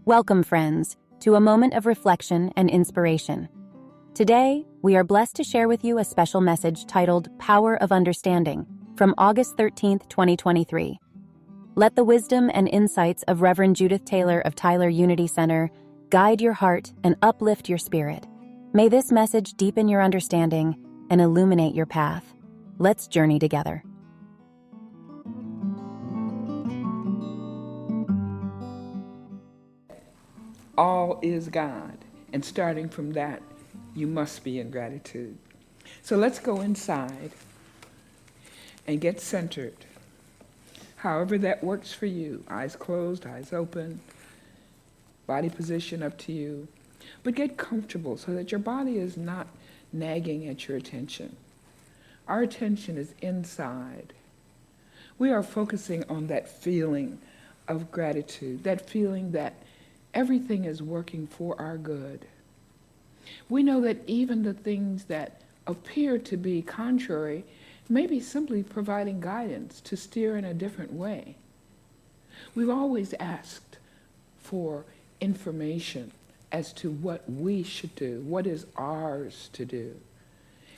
Welcome, friends, to a moment of reflection and inspiration. Today, we are blessed to share with you a special message titled Power of Understanding from August 13th, 2023. Let the wisdom and insights of Reverend Judith Taylor of Tyler Unity Center guide your heart and uplift your spirit. May this message deepen your understanding and illuminate your path. Let's journey together. All is God, and starting from that, you must be in gratitude. So let's go inside and get centered. However that works for you, eyes closed, eyes open, body position up to you. But get comfortable so that your body is not nagging at your attention. Our attention is inside. We are focusing on that feeling of gratitude, that feeling that everything is working for our good. We know that even the things that appear to be contrary may be simply providing guidance to steer in a different way. We've always asked for information as to what we should do, what is ours to do.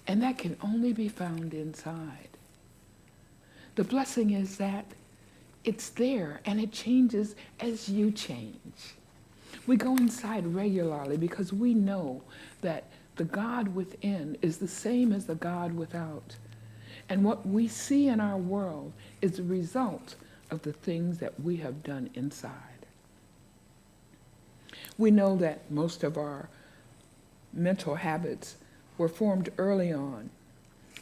And that can only be found inside. The blessing is that it's there and it changes as you change. We go inside regularly because we know that the God within is the same as the God without. And what we see in our world is a result of the things that we have done inside. We know that most of our mental habits were formed early on,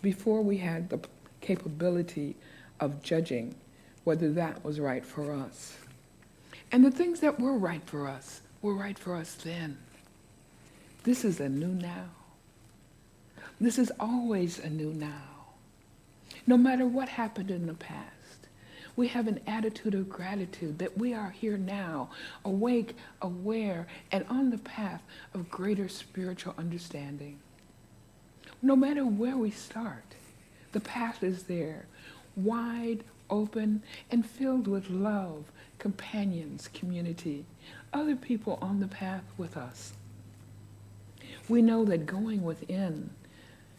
before we had the capability of judging whether that was right for us. And the things that were right for us were right for us then. This is a new now. This is always a new now. No matter what happened in the past, we have an attitude of gratitude that we are here now, awake, aware, and on the path of greater spiritual understanding. No matter where we start, the path is there, wide open and filled with love, companions, community, other people on the path with us. We know that going within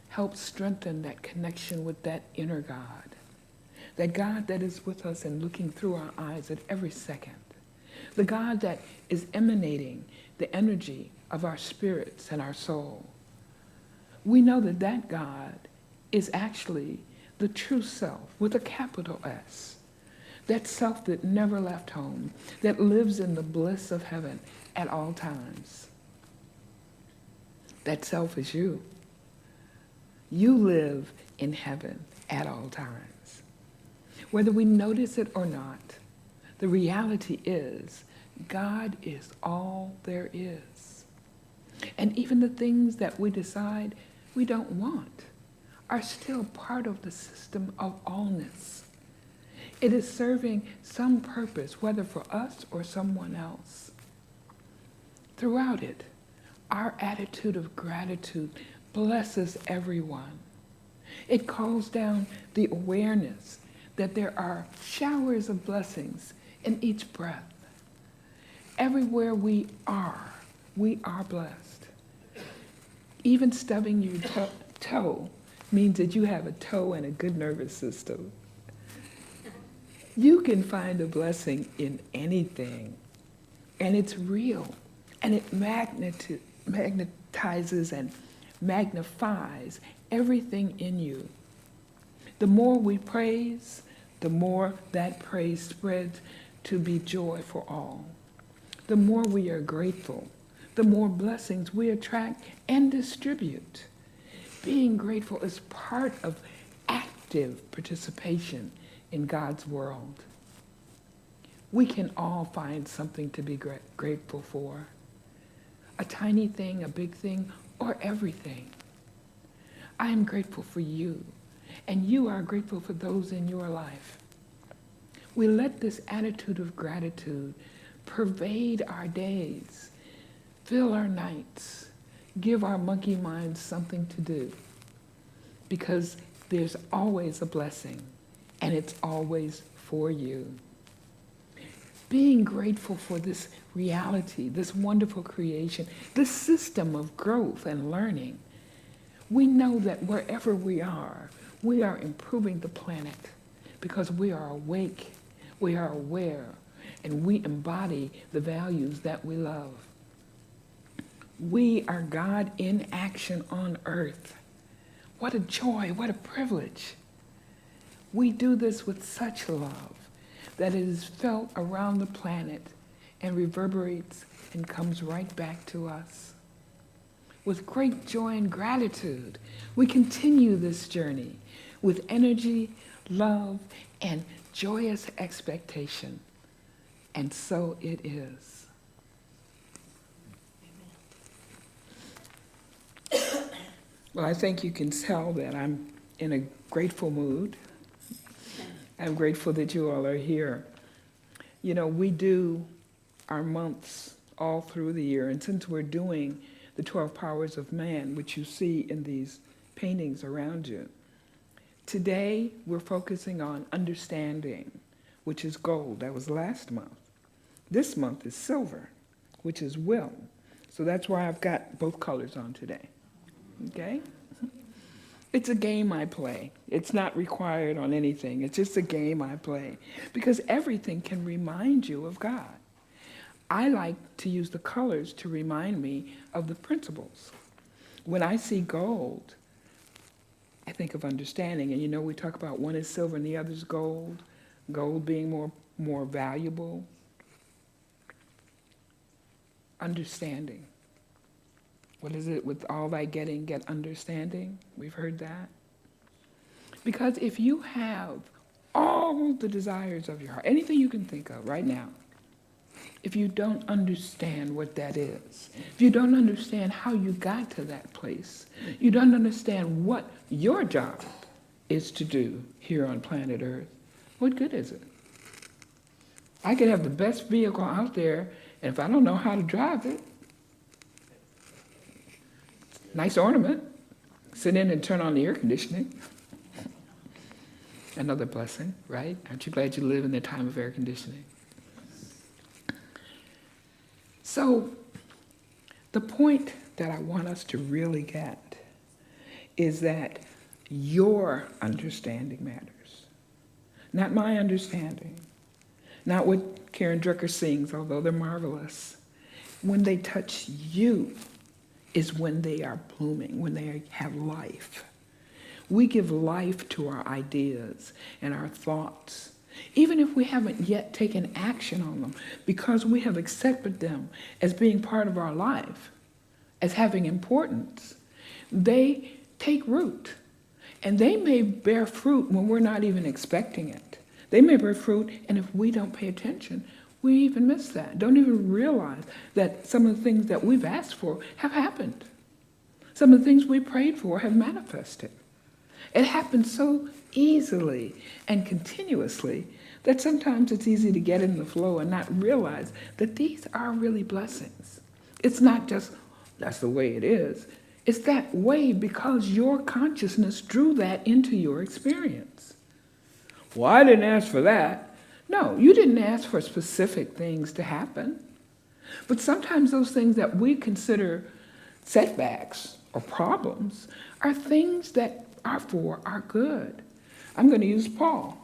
helps strengthen that connection with that inner God, that God that is with us and looking through our eyes at every second, the God that is emanating the energy of our spirits and our soul. We know that that God is actually the true self with a capital S, that self that never left home, that lives in the bliss of heaven at all times. That self is you. You live in heaven at all times. Whether we notice it or not, the reality is God is all there is. And even the things that we decide we don't want are still part of the system of allness. It is serving some purpose, whether for us or someone else. Throughout it, our attitude of gratitude blesses everyone. It calls down the awareness that there are showers of blessings in each breath. Everywhere we are blessed. Even stubbing your toe means that you have a toe and a good nervous system. You can find a blessing in anything, and it's real, and it magnetizes and magnifies everything in you. The more we praise, the more that praise spreads to be joy for all. The more we are grateful, the more blessings we attract and distribute. Being grateful is part of active participation in God's world. We can all find something to be grateful for. A tiny thing, a big thing, or everything. I am grateful for you, and you are grateful for those in your life. We let this attitude of gratitude pervade our days, fill our nights, give our monkey minds something to do. because there's always a blessing, and it's always for you. Being grateful for this reality, this wonderful creation, this system of growth and learning. We know that wherever we are improving the planet because we are awake, we are aware, and we embody the values that we love. We are God in action on earth. What a joy, what a privilege. We do this with such love that it is felt around the planet and reverberates and comes right back to us. With great joy and gratitude, we continue this journey with energy, love, and joyous expectation. And so it is. Well, I think you can tell that I'm in a grateful mood. I'm grateful that you all are here. You know, we do our months all through the year, and since we're doing the 12 powers of man, which you see in these paintings around you, today we're focusing on understanding, which is gold. That was last month. This month is silver, which is will. So that's why I've got both colors on today. Okay? It's a game I play. It's not required on anything. It's just a game I play because everything can remind you of God. I like to use the colors to remind me of the principles. When I see gold, I think of understanding. And you know, we talk about one is silver and the other is gold. Gold being more valuable. Understanding. What is it? With all thy getting, get understanding. We've heard that. Because if you have all the desires of your heart, anything you can think of right now, if you don't understand what that is, if you don't understand how you got to that place, you don't understand what your job is to do here on planet Earth, what good is it? I could have the best vehicle out there, and if I don't know how to drive it, nice ornament. Sit in and turn on the air conditioning. Another blessing, right? Aren't you glad you live in the time of air conditioning? So, the point that I want us to really get is that your understanding matters. Not my understanding. Not what Karen Drucker sings, although they're marvelous. When they touch you, is when they are blooming, when they have life. We give life to our ideas and our thoughts, even if we haven't yet taken action on them, because we have accepted them as being part of our life, as having importance. They take root, and they may bear fruit when we're not even expecting it. They may bear fruit, and if we don't pay attention, we even miss that. Don't even realize that some of the things that we've asked for have happened. Some of the things we prayed for have manifested. It happens so easily and continuously that sometimes it's easy to get in the flow and not realize that these are really blessings. It's not just, that's the way it is. It's that way because your consciousness drew that into your experience. Well, I didn't ask for that. No, you didn't ask for specific things to happen. But sometimes those things that we consider setbacks or problems are things that are for our good. I'm going to use Paul.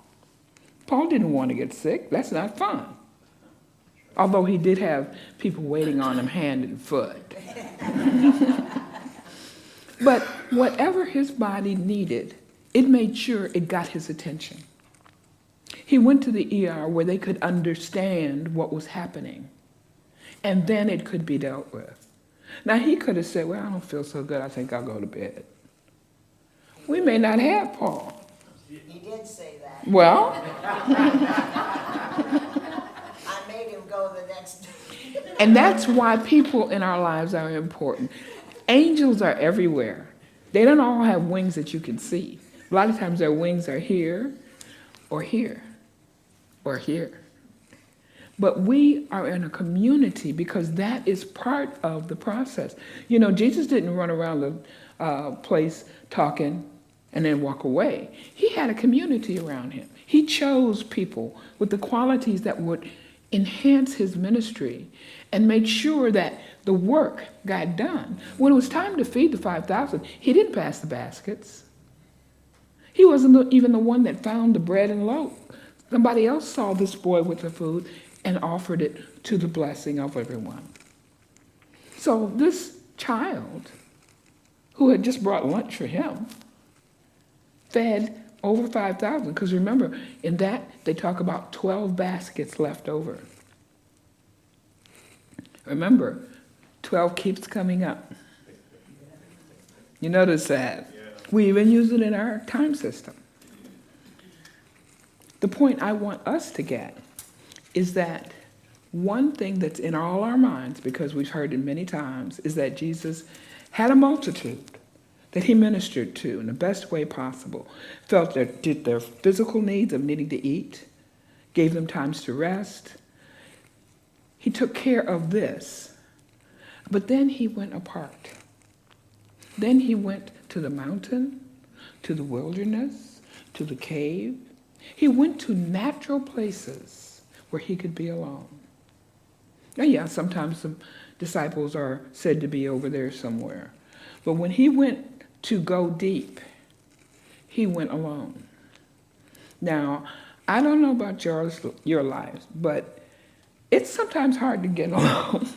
Paul didn't want to get sick. That's not fun. Although he did have people waiting on him hand and foot. But whatever his body needed, it made sure it got his attention. He went to the ER where they could understand what was happening, and then it could be dealt with. Now, he could have said, well, I don't feel so good, I think I'll go to bed. We may not have Paul. He did say that. Well, I made him go the next day. and that's why people in our lives are important. Angels are everywhere. They don't all have wings that you can see. A lot of times their wings are here or here. Or here. But we are in a community because that is part of the process. You know, Jesus didn't run around the place talking and then walk away. He had a community around him. He chose people with the qualities that would enhance his ministry and make sure that the work got done. When it was time to feed the 5,000, he didn't pass the baskets. He wasn't even the one that found the bread and loaf. Somebody else saw this boy with the food and offered it to the blessing of everyone. So this child, who had just brought lunch for him, fed over 5,000. Because remember, in that, they talk about 12 baskets left over. Remember, 12 keeps coming up. You notice that? We even use it in our time system. The point I want us to get is that one thing that's in all our minds, because we've heard it many times, is that Jesus had a multitude that he ministered to in the best way possible, felt that did their physical needs of needing to eat, gave them times to rest. He took care of this. But then he went apart. Then he went to the mountain, to the wilderness, to the cave. He went to natural places where he could be alone. Now, yeah, sometimes some disciples are said to be over there somewhere. But when he went to go deep, he went alone. Now, I don't know about your lives, but it's sometimes hard to get alone.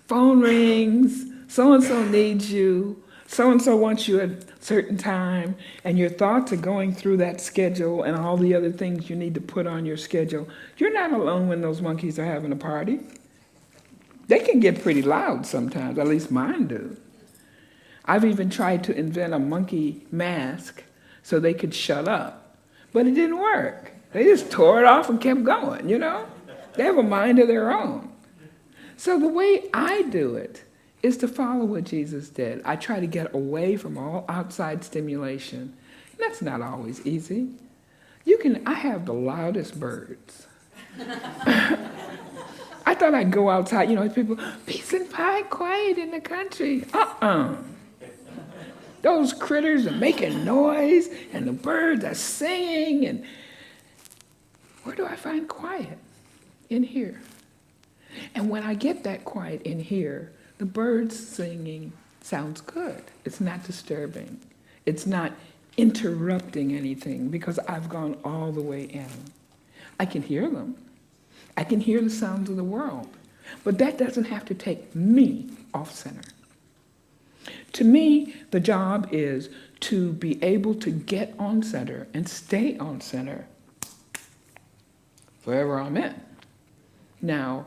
Phone rings, so-and-so needs you, so-and-so wants you at a certain time, and your thoughts are going through that schedule and all the other things you need to put on your schedule. You're not alone when those monkeys are having a party. They can get pretty loud sometimes, at least mine do. I've even tried to invent a monkey mask so they could shut up, but it didn't work. They just tore it off and kept going, you know? They have a mind of their own. So the way I do it is to follow what Jesus did. I try to get away from all outside stimulation. That's not always easy. I have the loudest birds. I thought I'd go outside, people, peace and quiet in the country. Those critters are making noise, and the birds are singing, and where do I find quiet? In here. And when I get that quiet in here, the birds singing sounds good. It's not disturbing. It's not interrupting anything because I've gone all the way in. I can hear them. I can hear the sounds of the world. But that doesn't have to take me off center. To me, the job is to be able to get on center and stay on center wherever I'm in. Now,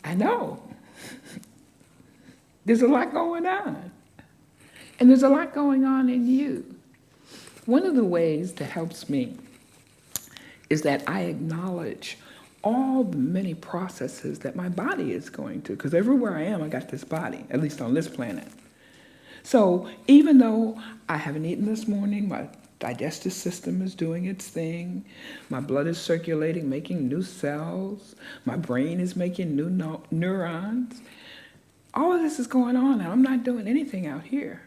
I know there's a lot going on. And there's a lot going on in you. One of the ways that helps me is that I acknowledge all the many processes that my body is going to. Because everywhere I am, I got this body, at least on this planet. So even though I haven't eaten this morning, my digestive system is doing its thing, my blood is circulating, making new cells, my brain is making new neurons. All of this is going on, and I'm not doing anything out here.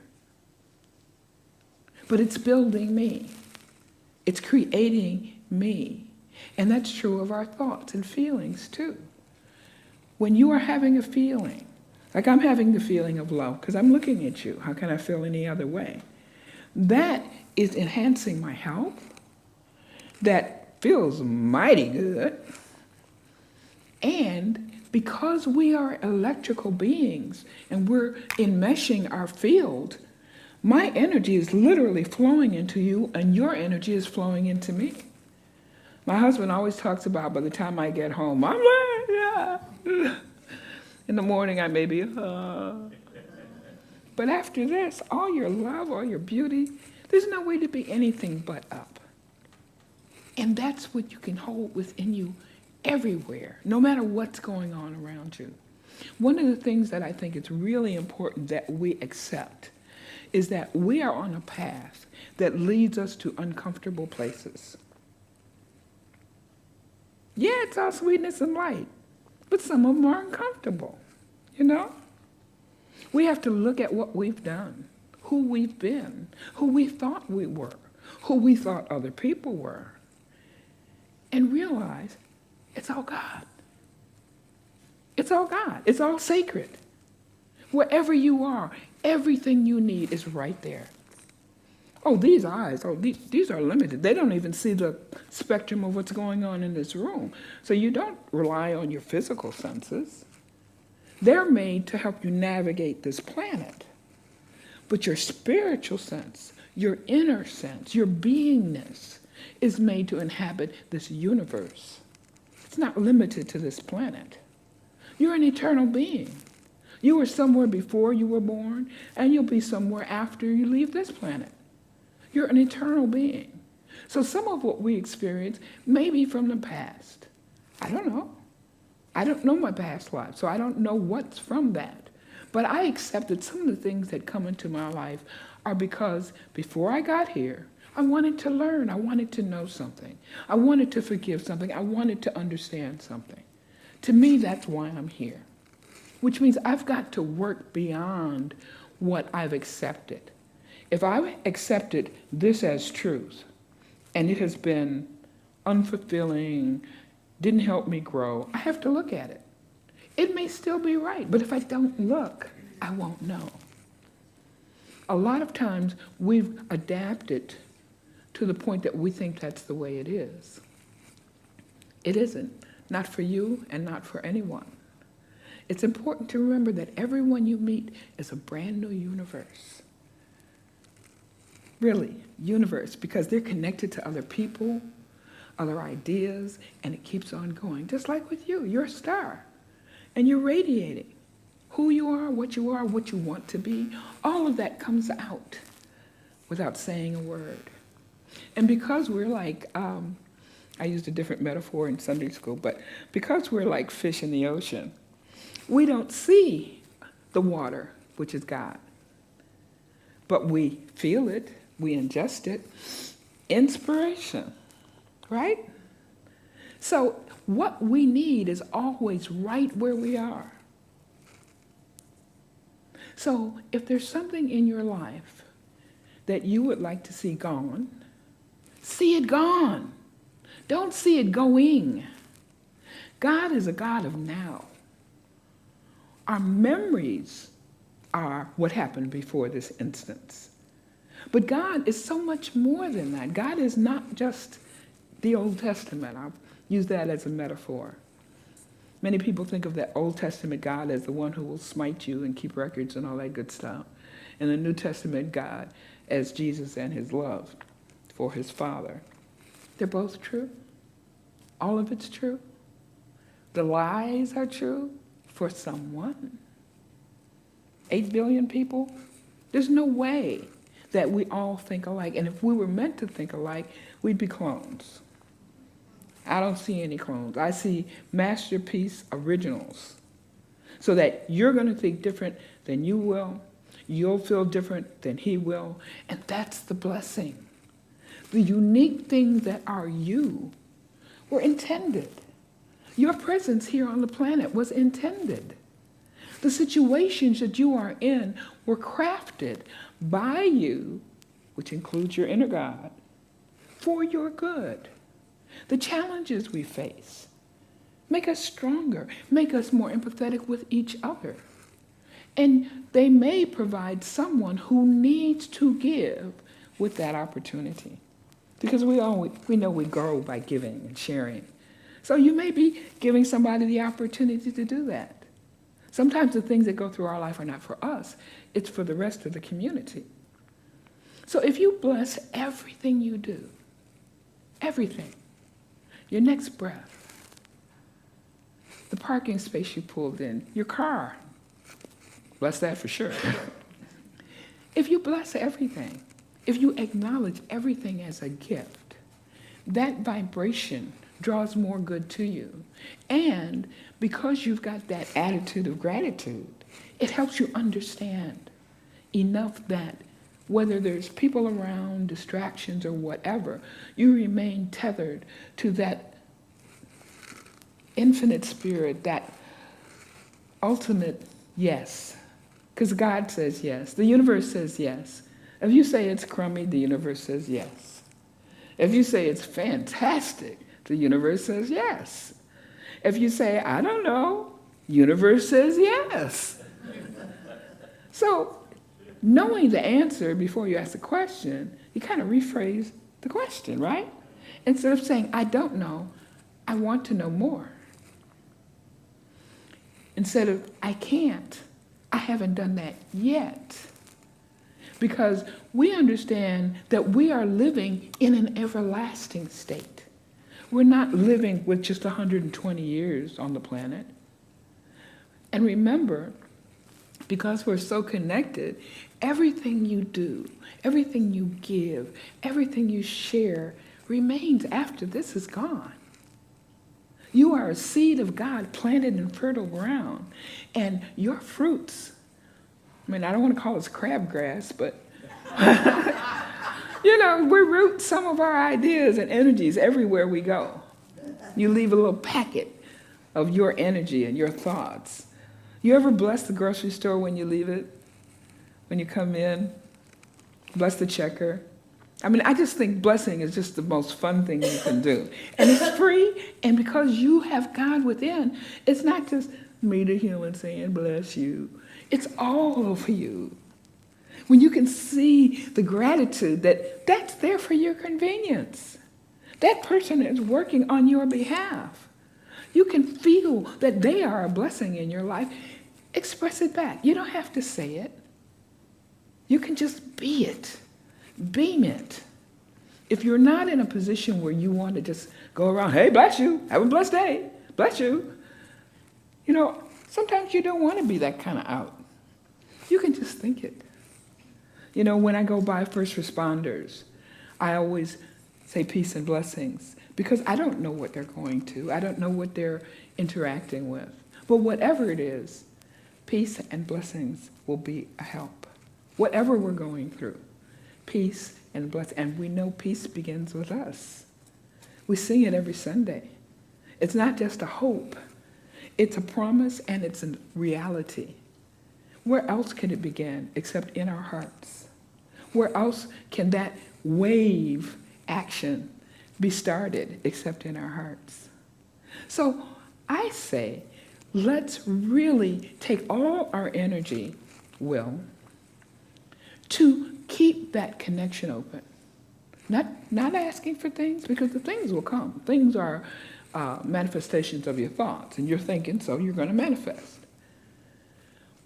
But it's building me. It's creating me. And that's true of our thoughts and feelings, too. When you are having a feeling, like I'm having the feeling of love, because I'm looking at you. How can I feel any other way? That is enhancing my health. That feels mighty good. And because we are electrical beings and we're enmeshing our field, my energy is literally flowing into you and your energy is flowing into me. My husband always talks about by the time I get home, I'm like, yeah. In the morning I may be, But after this, all your love, all your beauty, there's no way to be anything but up. And that's what you can hold within you everywhere, no matter what's going on around you. One of the things that I think it's really important that we accept is that we are on a path that leads us to uncomfortable places. Yeah, it's all sweetness and light, but some of them are uncomfortable, you know? We have to look at what we've done, who we've been, who we thought we were, who we thought other people were, and realize it's all God. It's all God. It's all sacred. Wherever you are, everything you need is right there. Oh, these eyes, these are limited. They don't even see the spectrum of what's going on in this room. So you don't rely on your physical senses. They're made to help you navigate this planet. But your spiritual sense, your inner sense, your beingness is made to inhabit this universe. It's not limited to this planet. You're an eternal being. You were somewhere before you were born, and you'll be somewhere after you leave this planet. You're an eternal being. So some of what we experience may be from the past. I don't know. I don't know my past life, so I don't know what's from that. But I accept that some of the things that come into my life are because before I got here, I wanted to learn. I wanted to know something. I wanted to forgive something. I wanted to understand something. To me, that's why I'm here, which means I've got to work beyond what I've accepted. If I've accepted this as truth, and it has been unfulfilling, didn't help me grow, I have to look at it. It may still be right, but if I don't look, I won't know. A lot of times we've adapted to the point that we think that's the way it is. It isn't, not for you and not for anyone. It's important to remember that everyone you meet is a brand new universe. Really, universe, because they're connected to other people, other ideas, and it keeps on going. Just like with you, you're a star, and you're radiating. Who you are, what you want to be, all of that comes out without saying a word. And because we're like, I used a different metaphor in Sunday school, but because we're like fish in the ocean, we don't see the water, which is God. But we feel it, we ingest it. Inspiration, right? So what we need is always right where we are. So if there's something in your life that you would like to see gone, see it gone. Don't see it going. God is a God of now. Our memories are what happened before this instance. But God is so much more than that. God is not just the Old Testament. I'll use that as a metaphor. Many people think of the Old Testament God as the one who will smite you and keep records and all that good stuff. And the New Testament God as Jesus and his love for his Father. They're both true. All of it's true. The lies are true for someone. 8 billion people? There's no way that we all think alike. And if we were meant to think alike, we'd be clones. I don't see any clones. I see masterpiece originals. So that you're going to think different than you will. You'll feel different than he will. And that's the blessing. The unique things that are you were intended. Your presence here on the planet was intended. The situations that you are in were crafted by you, which includes your inner God, for your good. The challenges we face make us stronger, make us more empathetic with each other. And they may provide someone who needs to give with that opportunity. Because we know we grow by giving and sharing. So you may be giving somebody the opportunity to do that. Sometimes the things that go through our life are not for us. It's for the rest of the community. So if you bless everything you do, everything, your next breath, the parking space you pulled in, your car, bless that for sure. If you bless everything, if you acknowledge everything as a gift, that vibration draws more good to you. And because you've got that attitude of gratitude, it helps you understand enough that whether there's people around, distractions, or whatever, you remain tethered to that infinite spirit, that ultimate yes, Because God says yes. The universe says yes. If you say it's crummy, the universe says yes. If you say it's fantastic, the universe says yes. If you say, I don't know, universe says yes. So knowing the answer before you ask the question, you kind of rephrase the question, right? Instead of saying, I don't know, I want to know more. Instead of, I can't, I haven't done that yet. Because we understand that we are living in an everlasting state. We're not living with just 120 years on the planet. And remember, because we're so connected, everything you do, everything you give, everything you share remains after this is gone. You are a seed of God planted in fertile ground, and your fruits, I mean, I don't want to call this crabgrass, but we root some of our ideas and energies everywhere we go. You leave a little packet of your energy and your thoughts. You ever bless the grocery store when you leave it? When you come in? Bless the checker? I mean, I just think blessing is just the most fun thing you can do. And it's free, and because you have God within, it's not just me, the human, saying bless you. It's all of you. When you can see the gratitude that's there for your convenience. That person is working on your behalf. You can feel that they are a blessing in your life. Express it back. You don't have to say it. You can just be it. Beam it. If you're not in a position where you want to just go around, hey, bless you, have a blessed day, bless you. Sometimes you don't want to be that kind of out. You can just think it. When I go by first responders, I always say peace and blessings because I don't know what they're going to. I don't know what they're interacting with. But whatever it is, peace and blessings will be a help. Whatever we're going through, peace and blessing. And we know peace begins with us. We sing it every Sunday. It's not just a hope. It's a promise and it's a reality. Where else can it begin except in our hearts? Where else can that wave action be started except in our hearts? So I say, let's really take all our energy, Will, to keep that connection open. Not asking for things, because the things will come. Things are manifestations of your thoughts, and you're thinking, so you're going to manifest.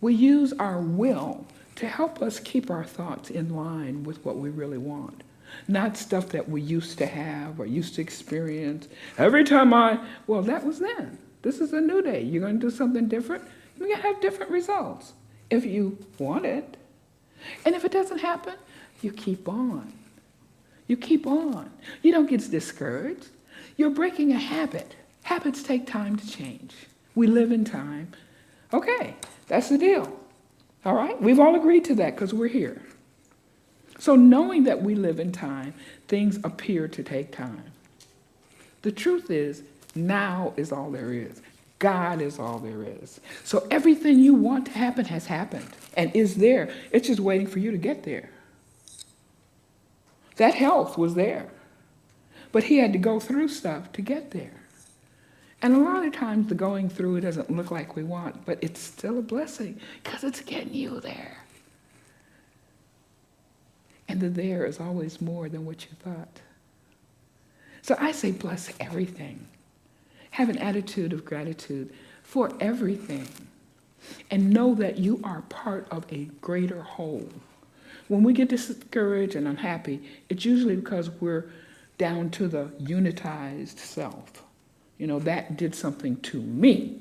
We use our will to help us keep our thoughts in line with what we really want. Not stuff that we used to have or used to experience. Every time well, that was then. This is a new day. You're going to do something different. You're going to have different results if you want it. And if it doesn't happen, you keep on. You keep on. You don't get discouraged. You're breaking a habit. Habits take time to change. We live in time. Okay, that's the deal. All right? We've all agreed to that because we're here. So knowing that we live in time, things appear to take time. The truth is, now is all there is. God is all there is. So everything you want to happen has happened and is there. It's just waiting for you to get there. That health was there. But he had to go through stuff to get there. And a lot of times the going through it doesn't look like we want, but it's still a blessing because it's getting you there. And the there is always more than what you thought. So I say bless everything. Have an attitude of gratitude for everything. And know that you are part of a greater whole. When we get discouraged and unhappy, it's usually because we're down to the unitized self. That did something to me.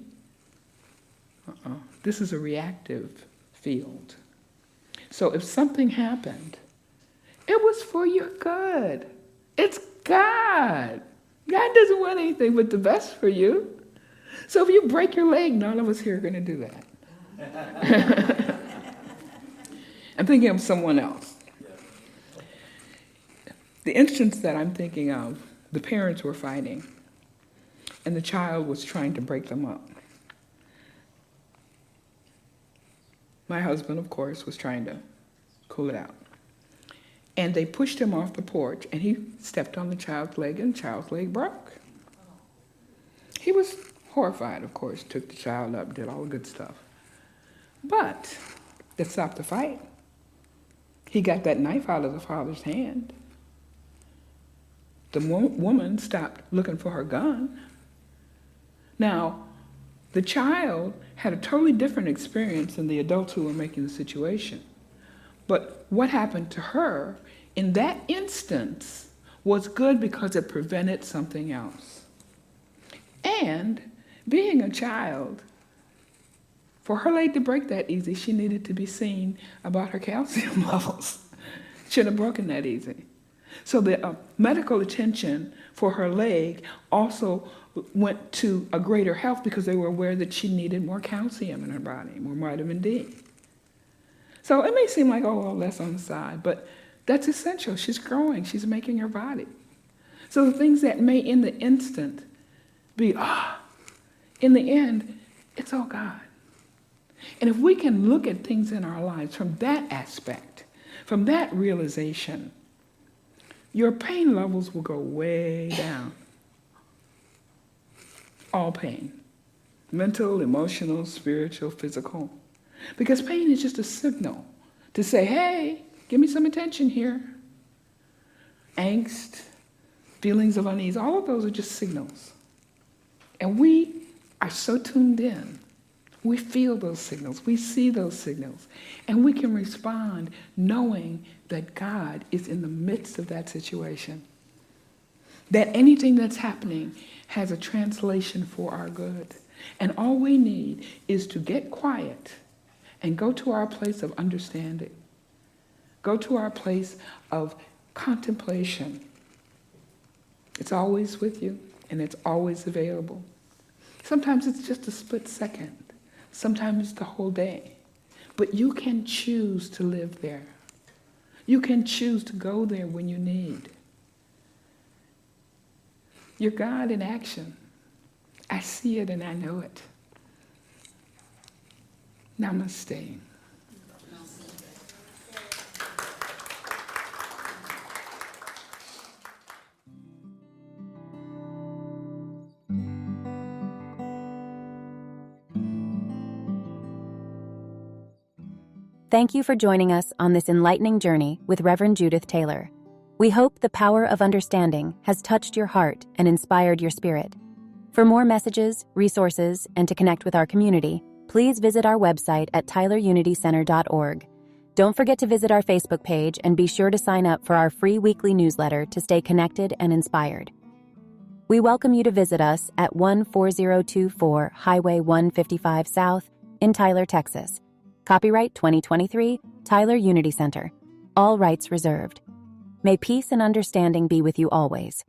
This is a reactive field. So if something happened, it was for your good. It's God. God doesn't want anything but the best for you. So if you break your leg, none of us here are going to do that. I'm thinking of someone else. The instance that I'm thinking of, the parents were fighting, and the child was trying to break them up. My husband, of course, was trying to cool it out. And they pushed him off the porch, and he stepped on the child's leg, and the child's leg broke. He was horrified, of course, took the child up, did all the good stuff. But that stopped the fight. He got that knife out of the father's hand. The woman stopped looking for her gun. Now, the child had a totally different experience than the adults who were making the situation. But what happened to her in that instance was good because it prevented something else. And being a child, for her leg to break that easy, she needed to be seen about her calcium levels. Shouldn't have broken that easy. So the medical attention for her leg also went to a greater health because they were aware that she needed more calcium in her body, more vitamin D. So it may seem like, oh, well, that's on the side, but that's essential. She's growing. She's making her body. So the things that may in the instant be, in the end, it's all God. And if we can look at things in our lives from that aspect, from that realization, your pain levels will go way down. All pain. Mental, emotional, spiritual, physical. Because pain is just a signal to say, hey, give me some attention here. Angst, feelings of unease, all of those are just signals. And we are so tuned in. We feel those signals. We see those signals. And we can respond knowing that God is in the midst of that situation. That anything that's happening has a translation for our good. And all we need is to get quiet and go to our place of understanding. Go to our place of contemplation. It's always with you, and it's always available. Sometimes it's just a split second. Sometimes it's the whole day. But you can choose to live there. You can choose to go there when you need. You're God in action. I see it and I know it. Namaste. Thank you for joining us on this enlightening journey with Reverend Judith Taylor. We hope the power of understanding has touched your heart and inspired your spirit. For more messages, resources, and to connect with our community, please visit our website at tylerunitycenter.org. Don't forget to visit our Facebook page and be sure to sign up for our free weekly newsletter to stay connected and inspired. We welcome you to visit us at 14024 Highway 155 South in Tyler, Texas. Copyright 2023, Tyler Unity Center. All rights reserved. May peace and understanding be with you always.